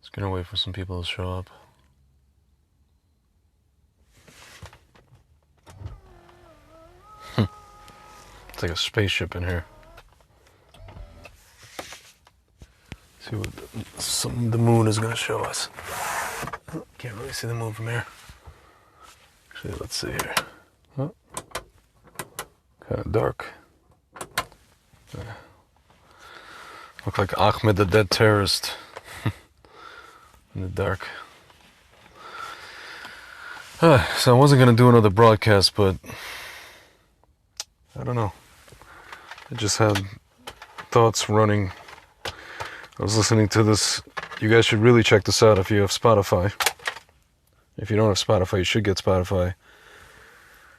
Just gonna wait for some people to show up. It's like a spaceship in here. See what the moon is gonna show us. Can't really see the moon from here. Actually, let's see here. Oh. Kind of dark. Look like Ahmed the dead terrorist in the dark. So I wasn't gonna do another broadcast, but I don't know. I just had thoughts running. I was listening to this. You guys should really check this out if you have Spotify. If you don't have Spotify, you should get Spotify.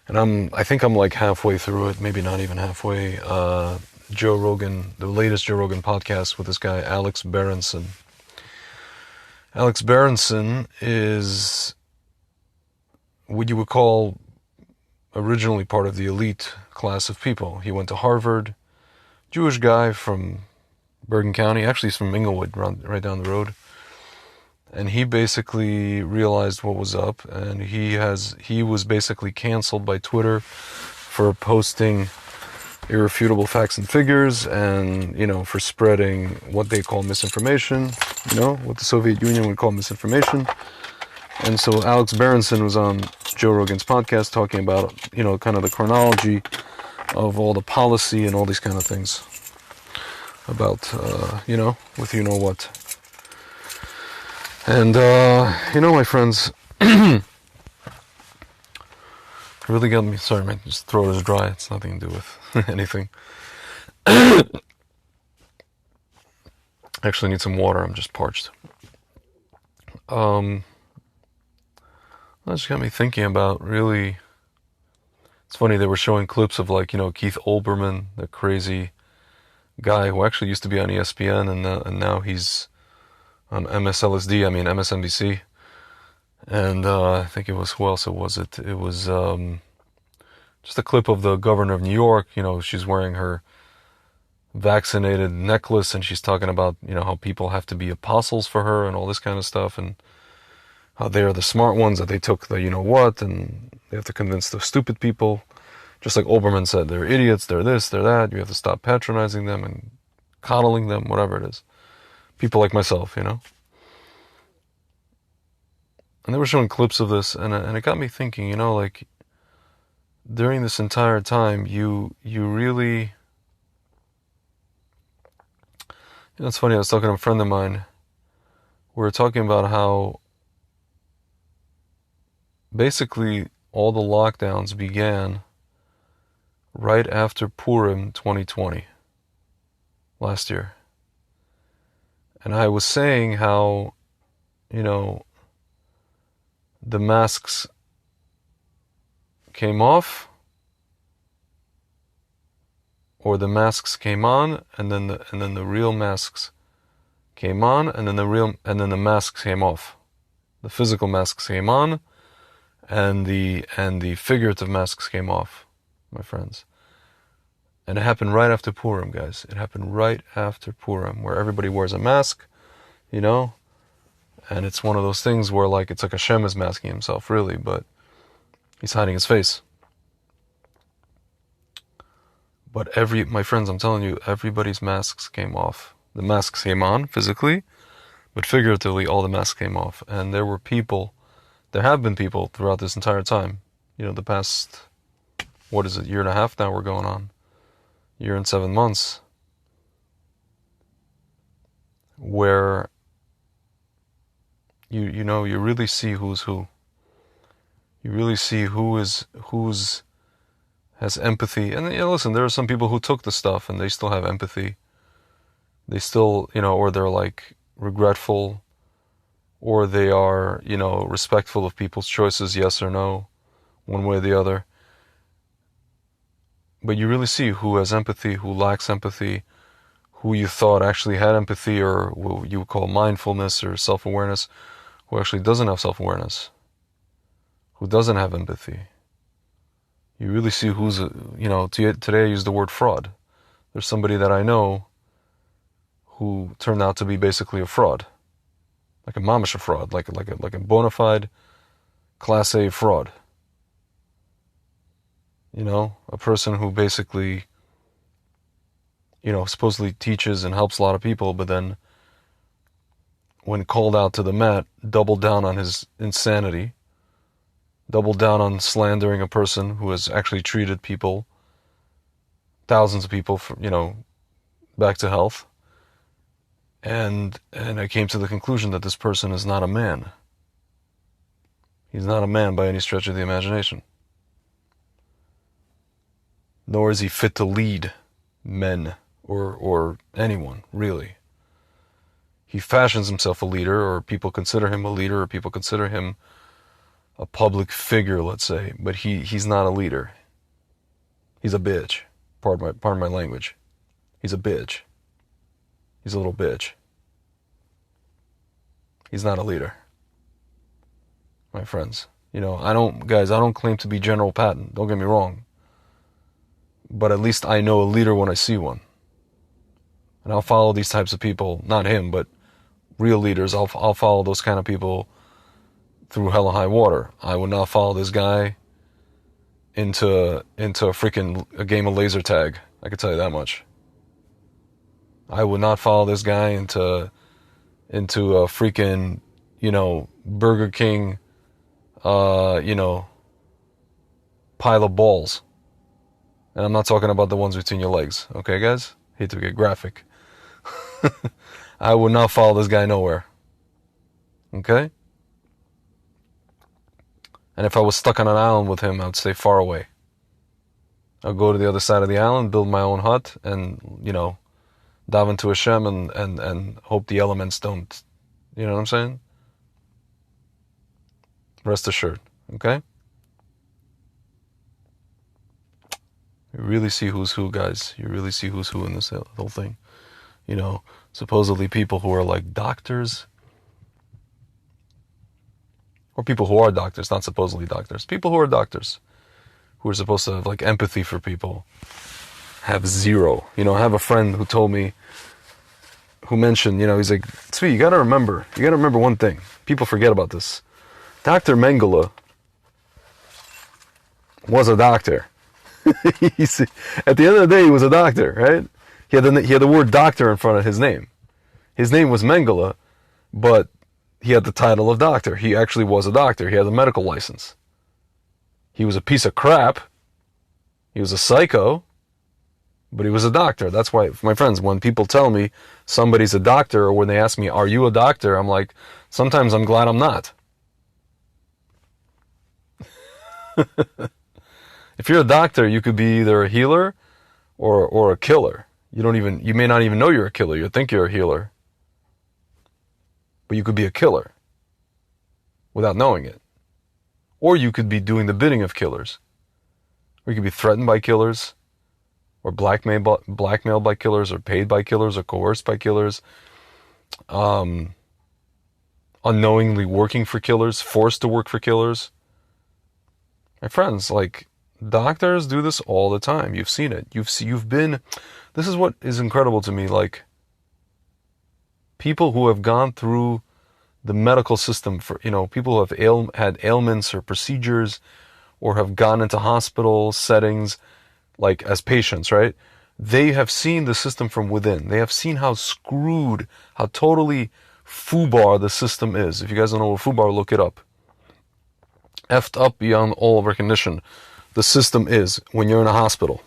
And I think I'm like halfway through it, maybe not even halfway. Joe Rogan, the latest Joe Rogan podcast with this guy, Alex Berenson. Alex Berenson is what you would call originally part of the elite class of people. He went to Harvard, Jewish guy from Bergen County. Actually, he's from Inglewood, right down the road. And he basically realized what was up, and he was basically canceled by Twitter for posting irrefutable facts and figures, and for spreading what they call misinformation, what the Soviet Union would call misinformation. And so Alex Berenson was on Joe Rogan's podcast talking about kind of the chronology of all the policy and all these kind of things about with what. And my friends, really got me. Sorry, my throat is dry. It's nothing to do with anything. Actually, need some water. I'm just parched. That just got me thinking about really. It's funny, they were showing clips of Keith Olbermann, the crazy guy who actually used to be on ESPN, and now he's on MSNBC. And I think it was, who else was it? It was just a clip of the governor of New York. She's wearing her vaccinated necklace, and she's talking about how people have to be apostles for her and all this kind of stuff, and how they are the smart ones, that they took the and they have to convince the stupid people. Just like Olbermann said, they're idiots, they're this, they're that. You have to stop patronizing them and coddling them, whatever it is. People like myself, And they were showing clips of this, and it got me thinking, during this entire time, you really... it's funny, I was talking to a friend of mine. We were talking about how basically all the lockdowns began right after Purim 2020, last year. And I was saying how, the masks came off, or the masks came on, and then the real masks came on, and then the masks came off. The physical masks came on, and the figurative masks came off, my friends. And it happened right after Purim, guys. It happened right after Purim, where everybody wears a mask, and it's one of those things where it's like Hashem is masking himself, really, but he's hiding his face. But my friends, I'm telling you, everybody's masks came off. The masks came on physically, but figuratively, all the masks came off. And there have been people throughout this entire time, the past, year and a half now we're going on, year and 7 months, where you really see who's who. You really see who's has empathy. And listen, there are some people who took the stuff and they still have empathy. They still, or they're regretful, or they are, respectful of people's choices, yes or no, one way or the other. But you really see who has empathy, who lacks empathy, who you thought actually had empathy, or what you would call mindfulness or self-awareness, who actually doesn't have self-awareness, who doesn't have empathy. You really see who's, today I use the word fraud. There's somebody that I know who turned out to be basically a fraud, like a mamish fraud, like a bona fide Class A fraud. You know, a person who basically, you know, supposedly teaches and helps a lot of people, but then when called out to the mat, doubled down on his insanity, doubled down on slandering a person who has actually treated people, thousands of people, for, you know, back to health. And I came to the conclusion that this person is not a man. He's not a man by any stretch of the imagination. Nor is he fit to lead men or anyone, really. He fashions himself a leader, or people consider him a leader, or people consider him a public figure, let's say, but he's not a leader. He's a bitch. Pardon my language. He's a bitch. He's a little bitch. He's not a leader. My friends. You know, I don't claim to be General Patton. Don't get me wrong. But at least I know a leader when I see one. And I'll follow these types of people, not him, but real leaders. I'll follow those kind of people through hell and high water. I would not follow this guy into a game of laser tag. I can tell you that much. I would not follow this guy into a freaking, you know, Burger King, you know, pile of balls. And I'm not talking about the ones between your legs. Okay, guys? Hate to get graphic. I would not follow this guy nowhere. Okay? And if I was stuck on an island with him, I would stay far away. I'll go to the other side of the island, build my own hut, and, you know, dive into Hashem and hope the elements don't, you know what I'm saying? Rest assured, okay? You really see who's who, guys. You really see who's who in this whole thing. You know, supposedly people who are like doctors, or people who are doctors, not supposedly doctors, people who are doctors, who are supposed to have like empathy for people, have zero. You know, I have a friend who told me, who mentioned, you know, he's like, Tzvi, you gotta remember one thing. People forget about this. Dr. Mengele was a doctor. See, at the end of the day, he was a doctor, right? He had the word doctor in front of his name. His name was Mengele, but he had the title of doctor. He actually was a doctor. He had a medical license. He was a piece of crap. He was a psycho, but he was a doctor. That's why, my friends, when people tell me somebody's a doctor, or when they ask me, are you a doctor? I'm like, sometimes I'm glad I'm not. If you're a doctor, you could be either a healer or a killer. You may not even know you're a killer. You think you're a healer. But you could be a killer without knowing it. Or you could be doing the bidding of killers. Or you could be threatened by killers, or blackmailed by killers, or paid by killers, or coerced by killers. Unknowingly working for killers, forced to work for killers. My friends, like, doctors do this all the time. You've seen it. You've been. This is what is incredible to me. Like, people who have gone through the medical system, for, you know, people who have had ailments or procedures, or have gone into hospital settings, like as patients, right? They have seen the system from within. They have seen how screwed, how totally FUBAR the system is. If you guys don't know what FUBAR, look it up. Effed up beyond all recognition. The system is when you're in a hospital.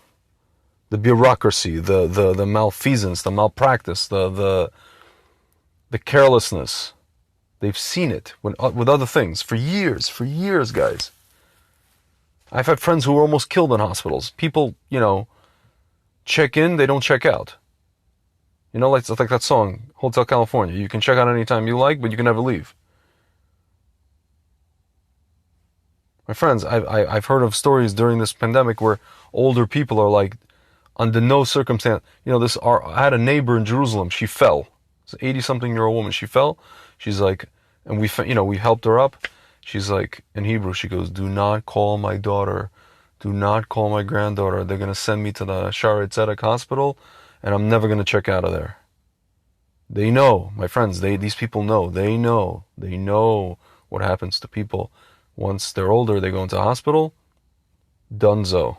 The bureaucracy, the malfeasance, the malpractice, the carelessness. They've seen it with other things for years, guys. I've had friends who were almost killed in hospitals. People, you know, check in, they don't check out. You know, like that song, Hotel California. You can check out anytime you like, but you can never leave. My friends, I've heard of stories during this pandemic where older people are like, under no circumstance, you know, I had a neighbor in Jerusalem, she fell. It's an 80-something-year-old woman, she fell. She's like, and we helped her up. She's like, in Hebrew, she goes, do not call my daughter. Do not call my granddaughter. They're going to send me to the Shaare Zedek hospital, and I'm never going to check out of there. They know, my friends, these people know. They know what happens to people. Once they're older, they go into hospital. Dunzo.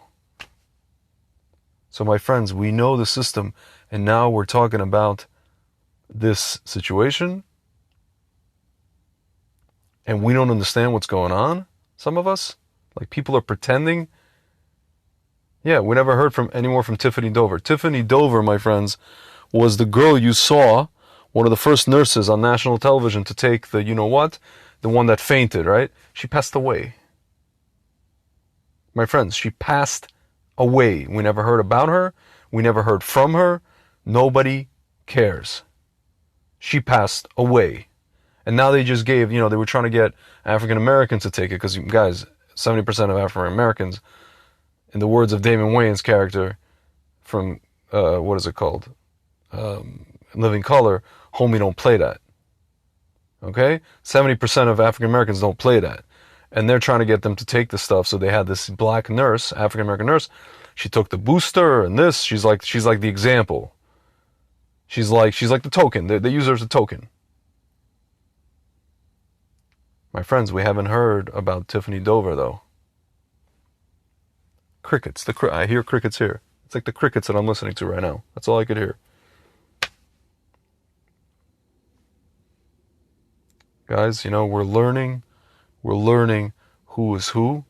So my friends, we know the system, and now we're talking about this situation, and we don't understand what's going on, some of us. Like, people are pretending. Yeah, we never heard from anymore from Tiffany Dover. Tiffany Dover, my friends, was the girl you saw, one of the first nurses on national television to take the, you know what? The one that fainted, right? She passed away. My friends, she passed away. We never heard about her. We never heard from her. Nobody cares. She passed away. And now they just gave, they were trying to get African Americans to take it, because, guys, 70% of African Americans, in the words of Damon Wayans' character from, what is it called? Living Color, homie, don't play that. Okay? 70% of African Americans don't play that. And they're trying to get them to take the stuff. So they had this black nurse, African American nurse. She took the booster and this. She's like the example. She's like the token. They use her as a token. My friends, we haven't heard about Tiffany Dover, though. Crickets. I hear crickets here. It's like the crickets that I'm listening to right now. That's all I could hear. Guys, we're learning who is who.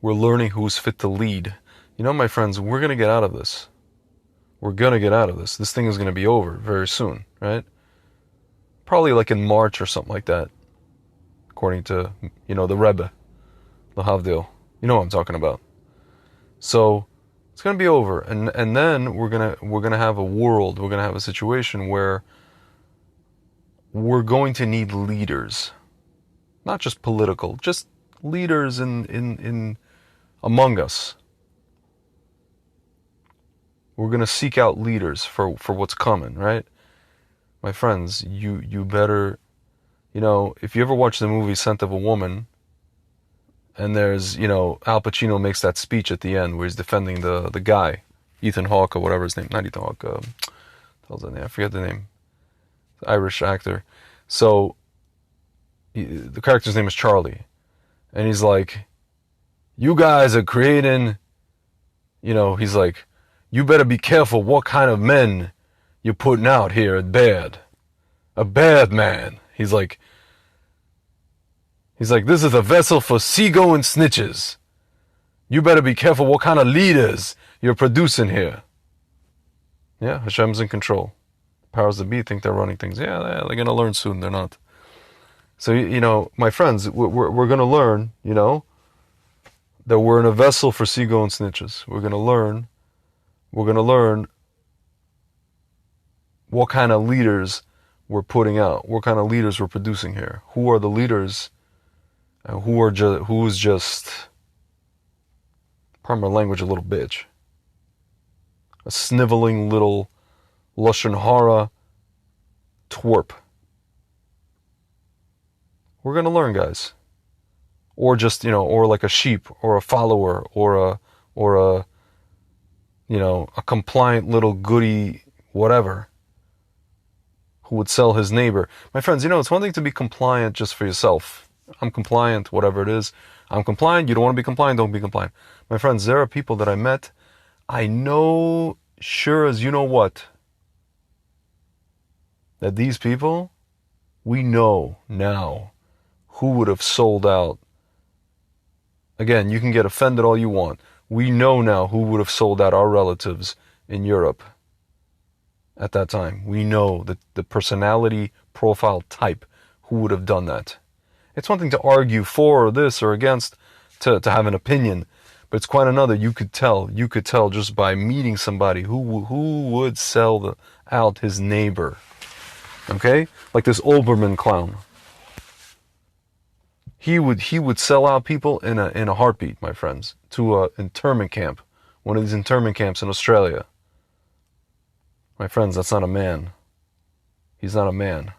We're learning who's fit to lead. My friends, we're going to get out of this. We're going to get out of this. This thing is going to be over very soon, right? Probably like in March or something like that. According to, the Rebbe, the Havdil. You know what I'm talking about. So it's going to be over. And then we're going to have a world, we're going to have a situation where we're going to need leaders. Not just political, just leaders in among us. We're going to seek out leaders for what's coming, right? My friends, you better, if you ever watch the movie Scent of a Woman, and there's, Al Pacino makes that speech at the end where he's defending the guy, Ethan Hawke or whatever his name, not Ethan Hawke, I forget the name, the Irish actor. So, the character's name is Charlie, and he's like, you guys are creating, he's like, you better be careful what kind of men you're putting out here at Baird. A bad man. He's like, this is a vessel for seagoing snitches. You better be careful what kind of leaders you're producing here. Yeah, Hashem's in control. Powers that be think they're running things. Yeah, they're going to learn soon. They're not. So, my friends, we're going to learn, that we're in a vessel for seagoing snitches. We're going to learn what kind of leaders we're putting out, what kind of leaders we're producing here. Who are the leaders, and who's just, pardon my language, a little bitch. A sniveling little Lashon Hara twerp. We're going to learn, guys. Or just, or like a sheep, or a follower, or a compliant little goody whatever who would sell his neighbor. My friends, it's one thing to be compliant just for yourself. I'm compliant, whatever it is. I'm compliant. You don't want to be compliant, don't be compliant. My friends, there are people that I met. I know, sure as you know what, that these people, we know now who would have sold out. Again, you can get offended all you want. We know now who would have sold out our relatives in Europe at that time. We know the personality profile type who would have done that. It's one thing to argue for or this or against, to have an opinion, but it's quite another. You could tell just by meeting somebody who would sell out his neighbor. Okay? Like this Olbermann clown. He would sell out people in a heartbeat, my friends, to an internment camp, one of these internment camps in Australia. My friends, that's not a man. He's not a man.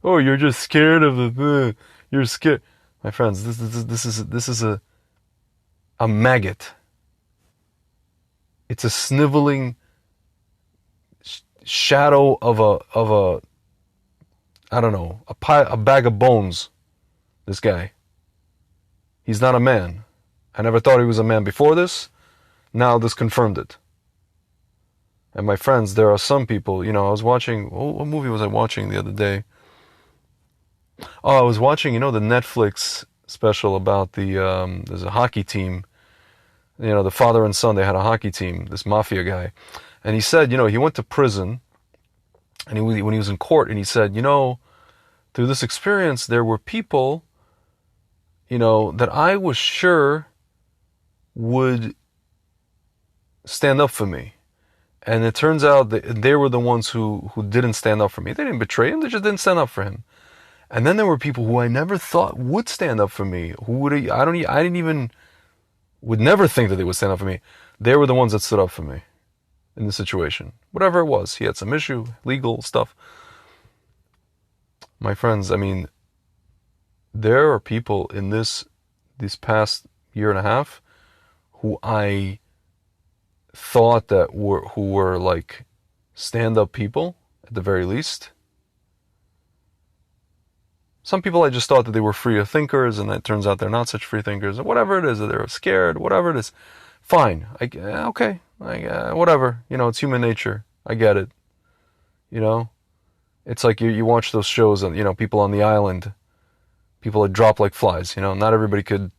Oh, you're just scared of the. You're scared, my friends. This is a maggot. It's a sniveling shadow of a I don't know, a bag of bones. This guy. He's not a man. I never thought he was a man before this. Now this confirmed it. And my friends, there are some people, I was watching, what movie was I watching the other day? Oh, I was watching, the Netflix special about there's a hockey team. The father and son, they had a hockey team, this mafia guy. And he said, he went to prison, and when he was in court, and he said, through this experience, there were people, that I was sure would stand up for me. And it turns out that they were the ones who didn't stand up for me. They didn't betray him, they just didn't stand up for him. And then there were people who I never thought would stand up for me, would never think that they would stand up for me. They were the ones that stood up for me in the situation. Whatever it was. He had some issue, legal stuff. My friends, there are people in this past year and a half who I thought who were like stand-up people at the very least. Some people I just thought that they were free thinkers, and it turns out they're not such free thinkers. Whatever it is, that they're scared, whatever it is, fine. Okay, whatever. It's human nature. I get it. It's like you watch those shows, and people on the island, people that drop like flies. Not everybody could,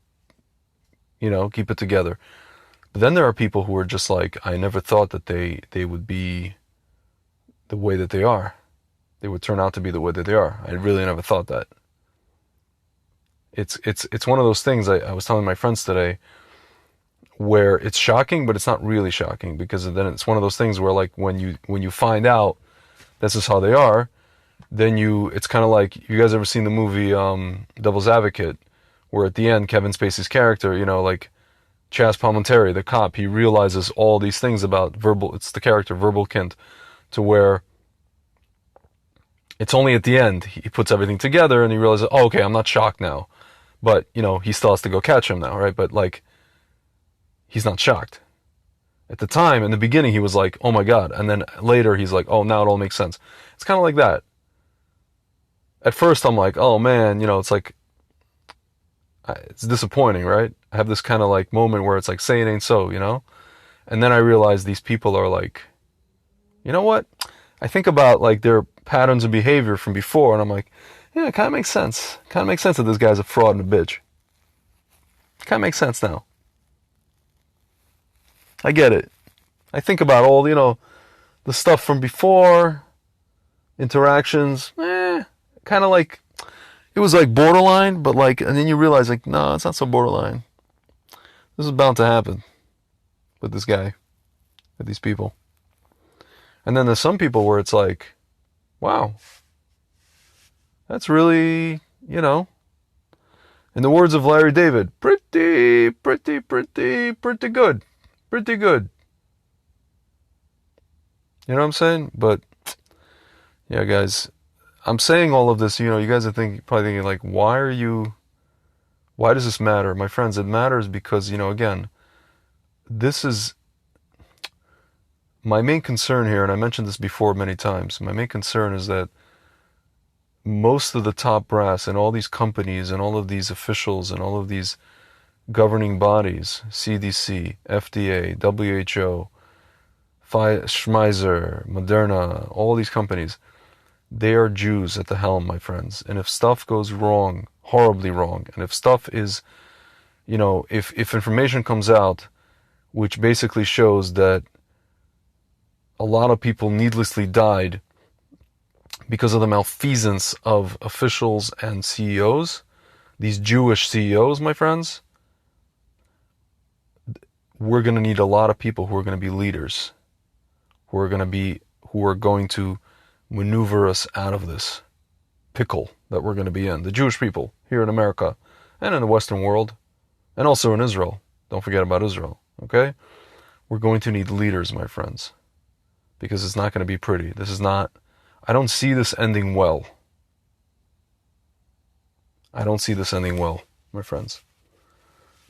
keep it together. But then there are people who are just like, I never thought that they would be the way that they are. They would turn out to be the way that they are. I really never thought that. It's one of those things I was telling my friends today, where it's shocking, but it's not really shocking, because then it's one of those things where, like, when you find out this is how they are, then it's kind of like, you guys ever seen the movie Devil's Advocate, where at the end Kevin Spacey's character, like Chaz Palminteri, the cop, he realizes all these things about it's the character Verbal Kint, to where it's only at the end he puts everything together and he realizes, oh, okay, I'm not shocked now. But, he still has to go catch him now, right? But, like, he's not shocked. At the time, in the beginning, he was like, oh my God. And then later, he's like, oh, now it all makes sense. It's kind of like that. At first, I'm like, oh man, it's like, it's disappointing, right? I have this kind of like moment where it's like, say it ain't so, And then I realize these people are like, you know what? I think about like their patterns of behavior from before, and I'm like, yeah, it kind of makes sense. Kind of makes sense that this guy's a fraud and a bitch. Kind of makes sense now. I get it. I think about all, the stuff from before, interactions, kind of like, it was like borderline, but like, and then you realize like, no, it's not so borderline. This is bound to happen with this guy, with these people. And then there's some people where it's like, wow, that's really, in the words of Larry David, pretty good. Pretty good. You know what I'm saying? But, yeah, guys, I'm saying all of this, you guys are probably thinking like, why does this matter? My friends, it matters because, again, this is my main concern here, and I mentioned this before many times. My main concern is that most of the top brass and all these companies and all of these officials and all of these governing bodies, CDC, FDA, WHO, Pfizer, Moderna, all these companies, they are Jews at the helm, my friends. And if stuff goes wrong, horribly wrong, and if stuff is, if information comes out which basically shows that a lot of people needlessly died because of the malfeasance of officials and CEOs, these Jewish CEOs, my friends, we're going to need a lot of people who are going to be leaders, who are going to maneuver us out of this pickle that we're going to be in. The Jewish people here in America and in the Western world, and also in Israel. Don't forget about Israel, okay? We're going to need leaders, my friends, because it's not going to be pretty. I don't see this ending well. I don't see this ending well, my friends.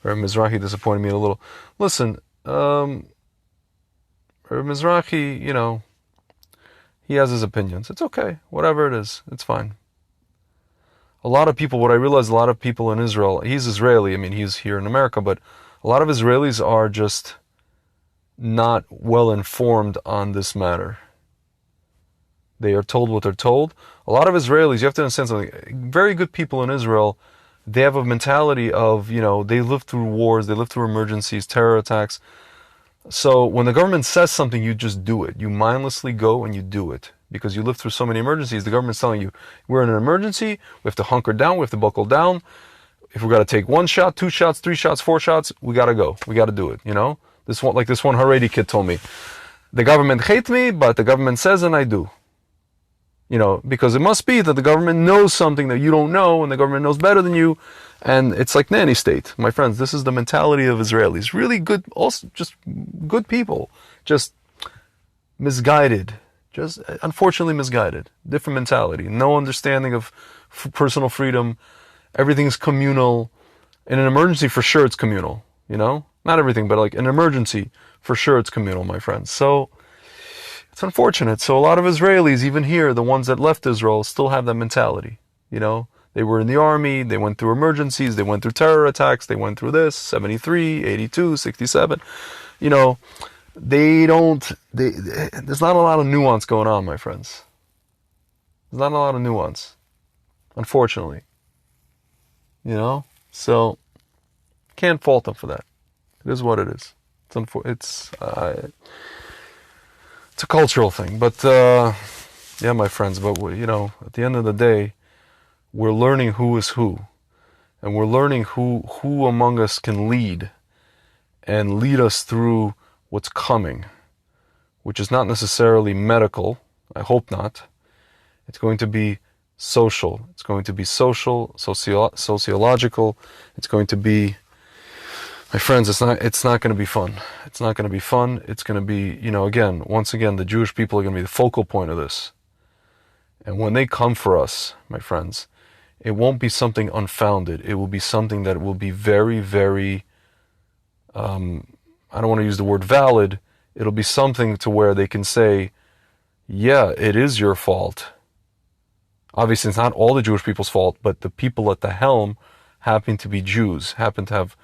Rabbi Mizrahi disappointed me a little. Listen, Rabbi Mizrahi, He has his opinions. It's okay. Whatever it is, it's fine. A lot of people, what I realize, a lot of people in Israel, he's Israeli, I mean, he's here in America, but a lot of Israelis are just not well informed on this matter. They are told what they're told. A lot of Israelis, you have to understand something, very good people in Israel, they have a mentality of, they live through wars, they live through emergencies, terror attacks. So when the government says something, you just do it. You mindlessly go and you do it. Because you live through so many emergencies, the government's telling you, we're in an emergency, we have to hunker down, we have to buckle down. If we got to take 1 shot, 2 shots, 3 shots, 4 shots, we got to go. We got to do it, This one Haredi kid told me, the government hates me, but the government says and I do. Because it must be that the government knows something that you don't know, and the government knows better than you, and it's like nanny state. My friends, this is the mentality of Israelis. Really good, also just good people, just misguided, just unfortunately misguided. Different mentality, no understanding of personal freedom. Everything's communal. In an emergency, for sure, it's communal. Not everything, but like an emergency, for sure, it's communal, my friends. So it's unfortunate. So a lot of Israelis, even here, the ones that left Israel, still have that mentality. They were in the army, they went through emergencies, they went through terror attacks, they went through this, 73, 82, 67. There's not a lot of nuance going on, my friends. There's not a lot of nuance, unfortunately. So can't fault them for that. It is what it is. It's a cultural thing, but yeah, my friends. But at the end of the day, we're learning who is who, and we're learning who among us can lead, and lead us through what's coming, which is not necessarily medical. I hope not. It's going to be social. It's going to be sociological. It's going to be, my friends, it's not going to be fun. It's not going to be fun. It's going to be, once again, the Jewish people are going to be the focal point of this. And when they come for us, my friends, it won't be something unfounded. It will be something that will be very, very, I don't want to use the word valid. It'll be something to where they can say, yeah, it is your fault. Obviously, it's not all the Jewish people's fault, but the people at the helm happen to be Jews, happen to have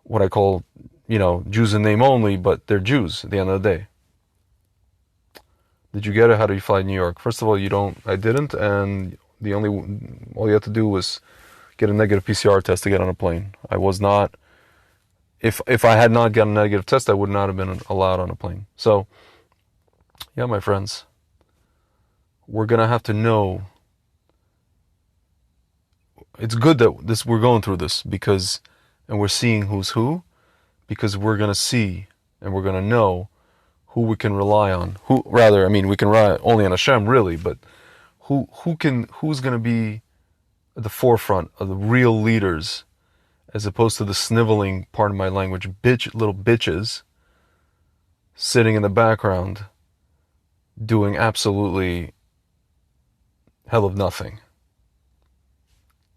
what I call, Jews in name only, but they're Jews at the end of the day. Did you get it? How do you fly to New York? First of all, I didn't, and all you had to do was get a negative PCR test to get on a plane. I was not, if I had not gotten a negative test, I would not have been allowed on a plane. So, yeah, my friends, we're going to have to know. It's good that we're going through this and we're seeing who's who, because we're going to see and we're going to know who we can rely on. We can rely only on Hashem, really, but who's going to be at the forefront of the real leaders, as opposed to the sniveling, pardon my language, little bitches sitting in the background doing absolutely hell of nothing.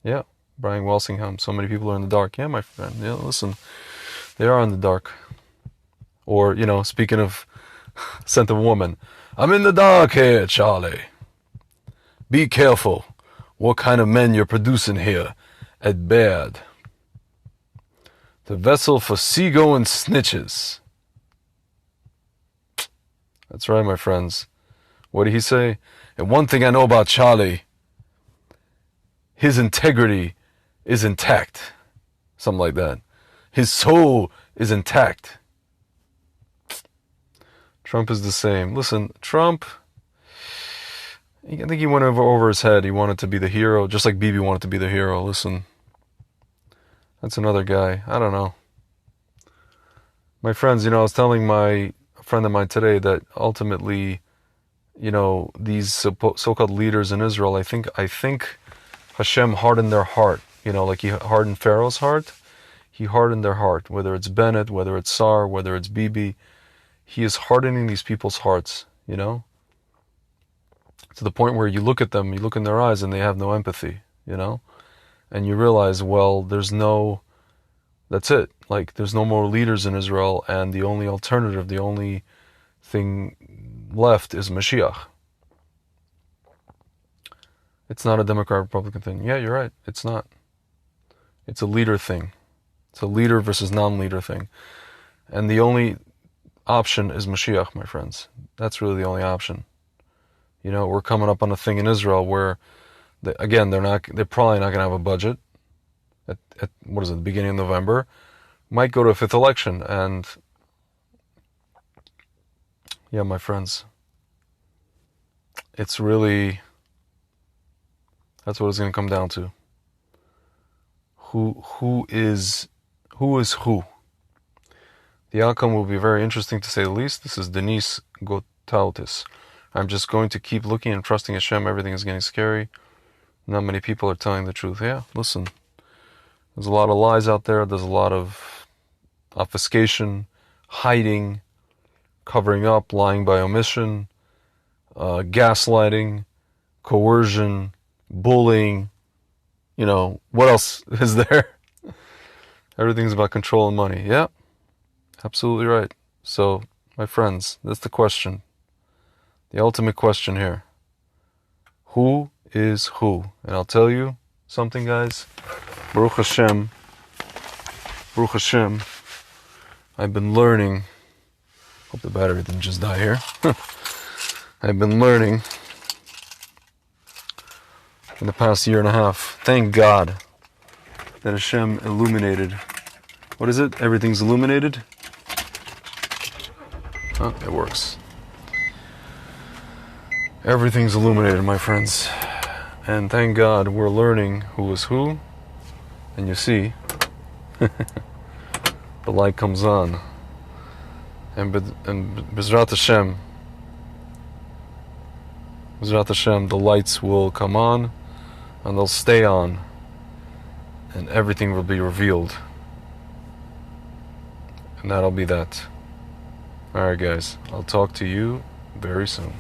Yeah, Brian Walsingham. So many people are in the dark. Yeah, my friend. Yeah, listen, they are in the dark. Or, speaking of Scent of a Woman, I'm in the dark here, Charlie. Be careful what kind of men you're producing here at Baird. The vessel for seagoing snitches. That's right, my friends. What did he say? And one thing I know about Charlie, his integrity is intact. Something like that. His soul is intact. Trump is the same. Listen, Trump, I think he went over his head. He wanted to be the hero, just like Bibi wanted to be the hero. Listen, that's another guy. I don't know. My friends, I was telling a friend of mine today that ultimately, these so-called leaders in Israel, I think Hashem hardened their heart, like he hardened Pharaoh's heart. He hardened their heart, whether it's Bennett, whether it's Sar, whether it's Bibi. He is hardening these people's hearts, to the point where you look at them, you look in their eyes and they have no empathy, and you realize, well, that's it. Like, there's no more leaders in Israel, and the only alternative, the only thing left is Mashiach. It's not a Democrat-Republican thing. Yeah, you're right. It's not. It's a leader thing. It's a leader versus non-leader thing. And the only option is Mashiach, my friends. That's really the only option. You know, we're coming up on a thing in Israel where, they're probably not going to have a budget at what is it, the beginning of November. Might go to a fifth election. And yeah, my friends, it's really, that's what it's going to come down to. Who is who? The outcome will be very interesting, to say the least. This is Denise Gotautis. I'm just going to keep looking and trusting Hashem. Everything is getting scary. Not many people are telling the truth. Yeah, listen. There's a lot of lies out there. There's a lot of obfuscation, hiding, covering up, lying by omission, gaslighting, coercion, bullying. You know, what else is there? Everything's about control and money. Yeah, absolutely right. So, my friends, that's the question. The ultimate question here. Who is who? And I'll tell you something, guys. Baruch Hashem, I've been learning. Hope the battery didn't just die here. I've been learning in the past year and a half. Thank God that Hashem illuminated. What is it? Everything's illuminated? Oh, it works. Everything's illuminated, my friends. And thank God we're learning who is who. And you see, the light comes on. And B'ezrat Hashem, the lights will come on, and they'll stay on, and everything will be revealed. And that'll be that. Alright guys, I'll talk to you very soon.